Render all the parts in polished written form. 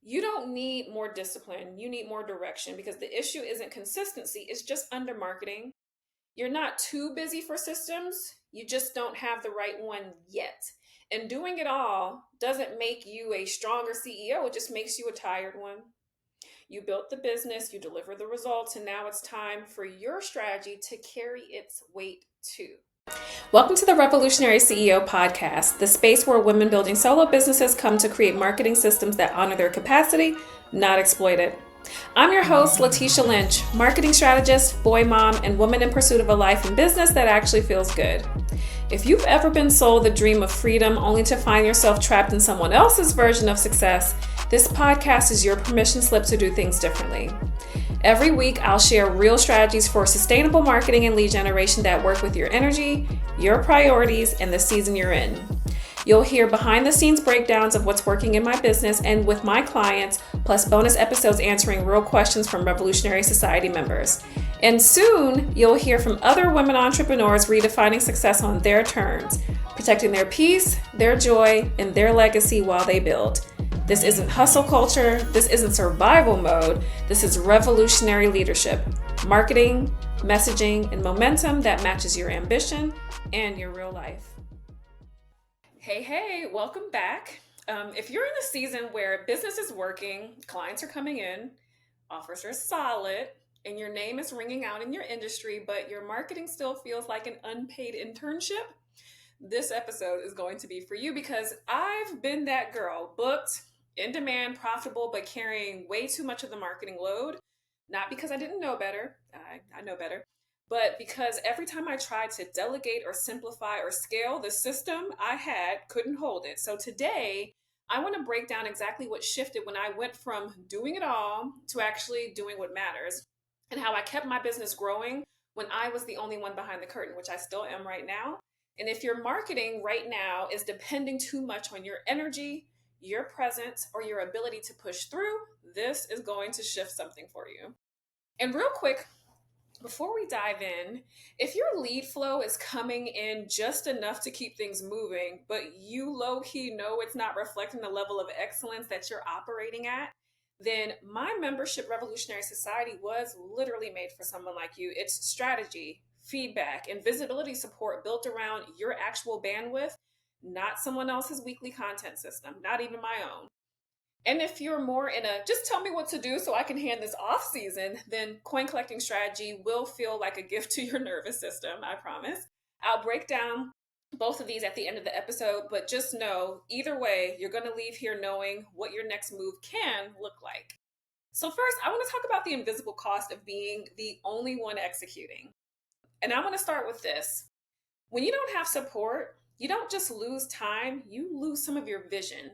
You don't need more discipline. You need more direction because the issue isn't consistency, it's just under marketing. You're not too busy for systems, you just don't have the right one yet. And doing it all doesn't make you a stronger CEO, it just makes you a tired one. You built the business, you deliver the results, and now it's time for your strategy to carry its weight too. Welcome to the Revolutionary CEO podcast, the space where women building solo businesses come to create marketing systems that honor their capacity, not exploit it. I'm your host, Letitia Lynch, marketing strategist, boy mom, and woman in pursuit of a life and business that actually feels good. If you've ever been sold the dream of freedom only to find yourself trapped in someone else's version of success, this podcast is your permission slip to do things differently. Every week, I'll share real strategies for sustainable marketing and lead generation that work with your energy, your priorities, and the season you're in. You'll hear behind the scenes breakdowns of what's working in my business and with my clients, plus bonus episodes answering real questions from Revolutionary Society members. And soon, you'll hear from other women entrepreneurs redefining success on their terms, protecting their peace, their joy, and their legacy while they build. This isn't hustle culture, this isn't survival mode, this is revolutionary leadership, marketing, messaging, and momentum that matches your ambition and your real life. Hey, welcome back. If you're in a season where business is working, clients are coming in, offers are solid, and your name is ringing out in your industry, but your marketing still feels like an unpaid internship, this episode is going to be for you because I've been that girl, booked, in demand, profitable, but carrying way too much of the marketing load. Not because I didn't know better, I know better, but because every time I tried to delegate or simplify or scale, the system I had couldn't hold it. So today, I want to break down exactly what shifted when I went from doing it all to actually doing what matters, and how I kept my business growing when I was the only one behind the curtain, which I still am right now. And if your marketing right now is depending too much on your energy, your presence, or your ability to push through, this is going to shift something for you. And real quick, before we dive in, if your lead flow is coming in just enough to keep things moving, but you low-key know it's not reflecting the level of excellence that you're operating at, then my membership, Revolutionary Society, was literally made for someone like you. It's strategy, feedback, and visibility support built around your actual bandwidth, not someone else's weekly content system, not even my own. And if you're more in a just tell me what to do so I can hand this off season, then coin collecting strategy will feel like a gift to your nervous system, I promise. I'll break down both of these at the end of the episode, but just know either way, you're going to leave here knowing what your next move can look like. So, first, I want to talk about the invisible cost of being the only one executing. And I want to start with this. When you don't have support, you don't just lose time, you lose some of your vision.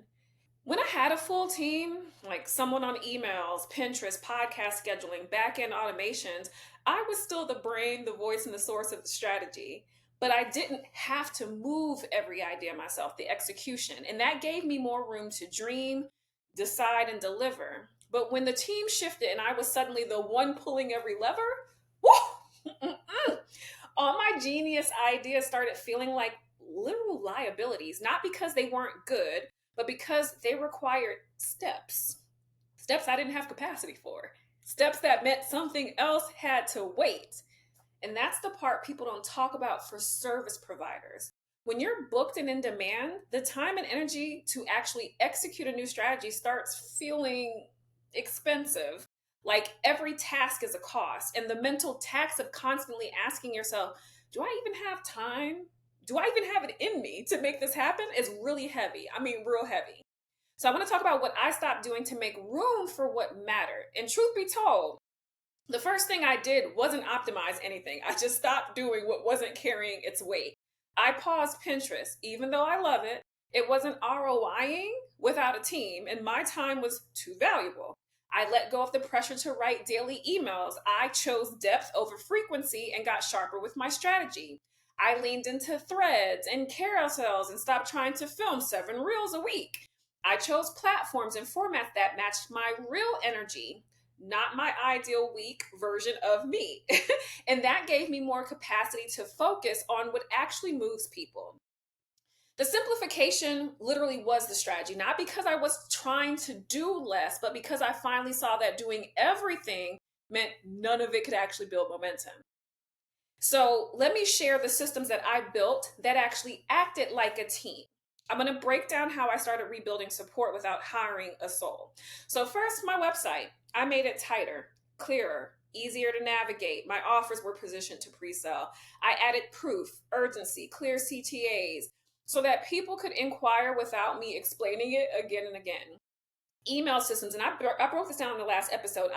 When I had a full team, like someone on emails, Pinterest, podcast scheduling, back-end automations, I was still the brain, the voice, and the source of the strategy. But I didn't have to move every idea myself, the execution. And that gave me more room to dream, decide, and deliver. But when the team shifted and I was suddenly the one pulling every lever, whoo, all my genius ideas started feeling like literal liabilities, not because they weren't good, but because they required steps. Steps I didn't have capacity for. Steps that meant something else had to wait. And that's the part people don't talk about for service providers. When you're booked and in demand, the time and energy to actually execute a new strategy starts feeling expensive. Like every task is a cost. And the mental tax of constantly asking yourself, do I even have time? Do I even have it in me to make this happen? Is really heavy. I mean, real heavy. So I want to talk about what I stopped doing to make room for what mattered. And truth be told, the first thing I did wasn't optimize anything. I just stopped doing what wasn't carrying its weight. I paused Pinterest, even though I love it. It wasn't ROIing without a team, and my time was too valuable. I let go of the pressure to write daily emails. I chose depth over frequency and got sharper with my strategy. I leaned into threads and carousels and stopped trying to film 7 reels a week. I chose platforms and formats that matched my real energy, not my ideal weak version of me. And that gave me more capacity to focus on what actually moves people. The simplification literally was the strategy, not because I was trying to do less, but because I finally saw that doing everything meant none of it could actually build momentum. So let me share the systems that I built that actually acted like a team. I'm going to break down how I started rebuilding support without hiring a soul. So, first, my website. I made it tighter, clearer, easier to navigate. My offers were positioned to pre sell. I added proof, urgency, clear CTAs so that people could inquire without me explaining it again and again. Email systems, and I broke this down in the last episode.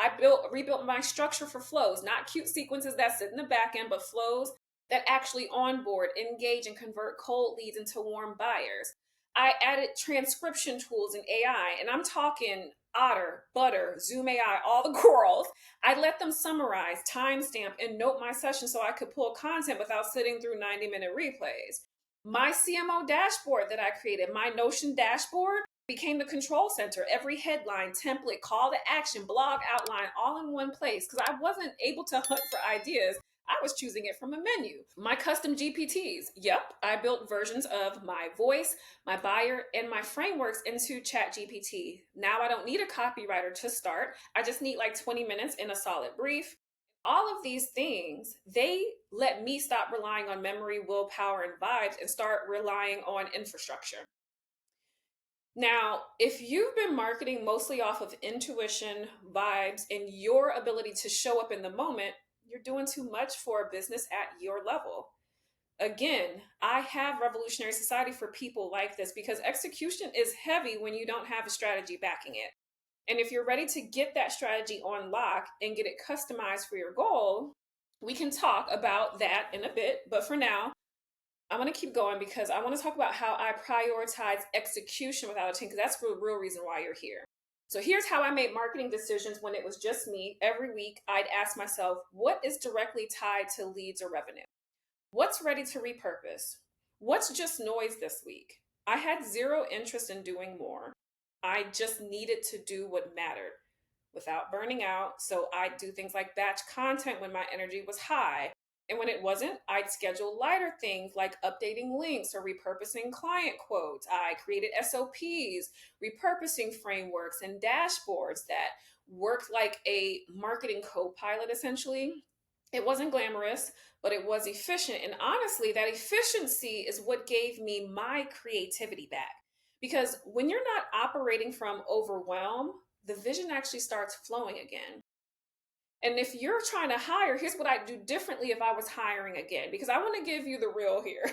Rebuilt my structure for flows, not cute sequences that sit in the back end, but flows that actually onboard, engage, and convert cold leads into warm buyers. I added transcription tools and AI, and I'm talking Otter, Butter, Zoom AI, all the girls. I let them summarize, timestamp, and note my session so I could pull content without sitting through 90-minute replays. My CMO dashboard that I created, my Notion dashboard, became the control center. Every headline, template, call to action, blog outline, all in one place because I wasn't able to hunt for ideas. I was choosing it from a menu. My custom GPTs. Yep, I built versions of my voice, my buyer, and my frameworks into ChatGPT. Now I don't need a copywriter to start. I just need like 20 minutes in a solid brief. All of these things, they let me stop relying on memory, willpower, and vibes and start relying on infrastructure. Now, if you've been marketing mostly off of intuition, vibes, and your ability to show up in the moment, you're doing too much for a business at your level. Again, I have Revolutionary Society for people like this because execution is heavy when you don't have a strategy backing it. And if you're ready to get that strategy on lock and get it customized for your goal, we can talk about that in a bit. But for now, I'm going to keep going because I want to talk about how I prioritize execution without a team, because that's the real reason why you're here. So here's how I made marketing decisions when it was just me. Every week, I'd ask myself, what is directly tied to leads or revenue? What's ready to repurpose? What's just noise this week? I had zero interest in doing more. I just needed to do what mattered without burning out. So I'd do things like batch content when my energy was high. And when it wasn't, I'd schedule lighter things like updating links or repurposing client quotes. I created SOPs, repurposing frameworks, and dashboards that worked like a marketing co-pilot essentially. It wasn't glamorous, but it was efficient. And honestly, that efficiency is what gave me my creativity back. Because when you're not operating from overwhelm, the vision actually starts flowing again. And if you're trying to hire, here's what I'd do differently if I was hiring again, because I want to give you the real here.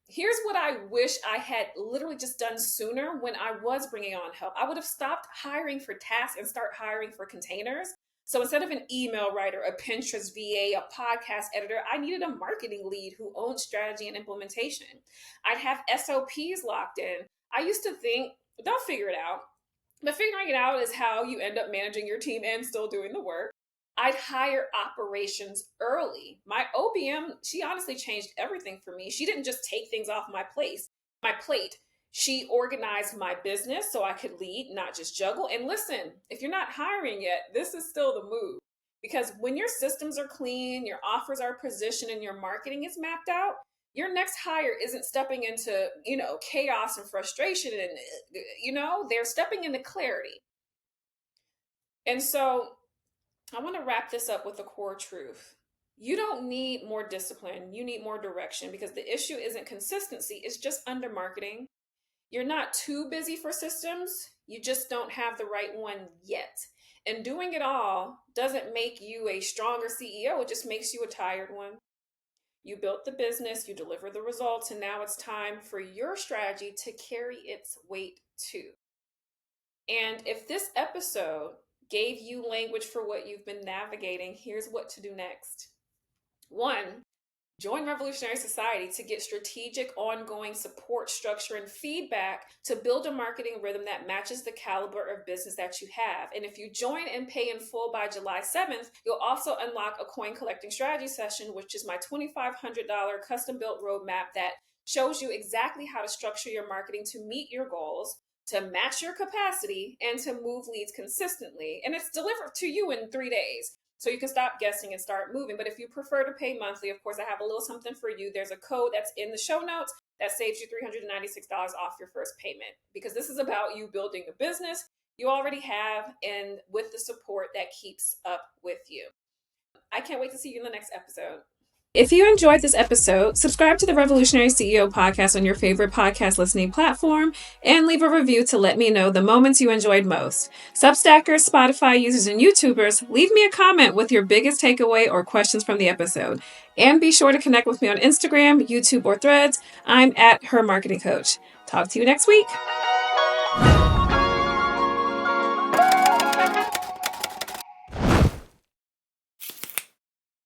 Here's what I wish I had literally just done sooner when I was bringing on help. I would have stopped hiring for tasks and start hiring for containers. So instead of an email writer, a Pinterest VA, a podcast editor, I needed a marketing lead who owned strategy and implementation. I'd have SOPs locked in. I used to think they'll figure it out. But figuring it out is how you end up managing your team and still doing the work. I'd hire operations early. My OBM, she honestly changed everything for me. She didn't just take things off my plate. She organized my business so I could lead, not just juggle. And listen, if you're not hiring yet, this is still the move. Because when your systems are clean, your offers are positioned, and your marketing is mapped out, your next hire isn't stepping into, chaos and frustration and they're stepping into clarity. And so I want to wrap this up with a core truth. You don't need more discipline. You need more direction because the issue isn't consistency. It's just under marketing. You're not too busy for systems. You just don't have the right one yet. And doing it all doesn't make you a stronger CEO. It just makes you a tired one. You built the business, you deliver the results, and now it's time for your strategy to carry its weight too. And if this episode gave you language for what you've been navigating, here's what to do next. 1, join Revolutionary Society to get strategic, ongoing support, structure, and feedback to build a marketing rhythm that matches the caliber of business that you have. And if you join and pay in full by July 7th, you'll also unlock a coin collecting strategy session, which is my $2,500 custom built roadmap that shows you exactly how to structure your marketing to meet your goals, to match your capacity, and to move leads consistently. And it's delivered to you in 3 days. So you can stop guessing and start moving. But if you prefer to pay monthly, of course, I have a little something for you. There's a code that's in the show notes. that saves you $396 off your first payment, because this is about you building a business you already have and with the support that keeps up with you. I can't wait to see you in the next episode. If you enjoyed this episode, subscribe to the Revolutionary CEO podcast on your favorite podcast listening platform and leave a review to let me know the moments you enjoyed most. Substackers, Spotify users, and YouTubers, leave me a comment with your biggest takeaway or questions from the episode. And be sure to connect with me on Instagram, YouTube, or Threads. I'm at Her Marketing Coach. Talk to you next week.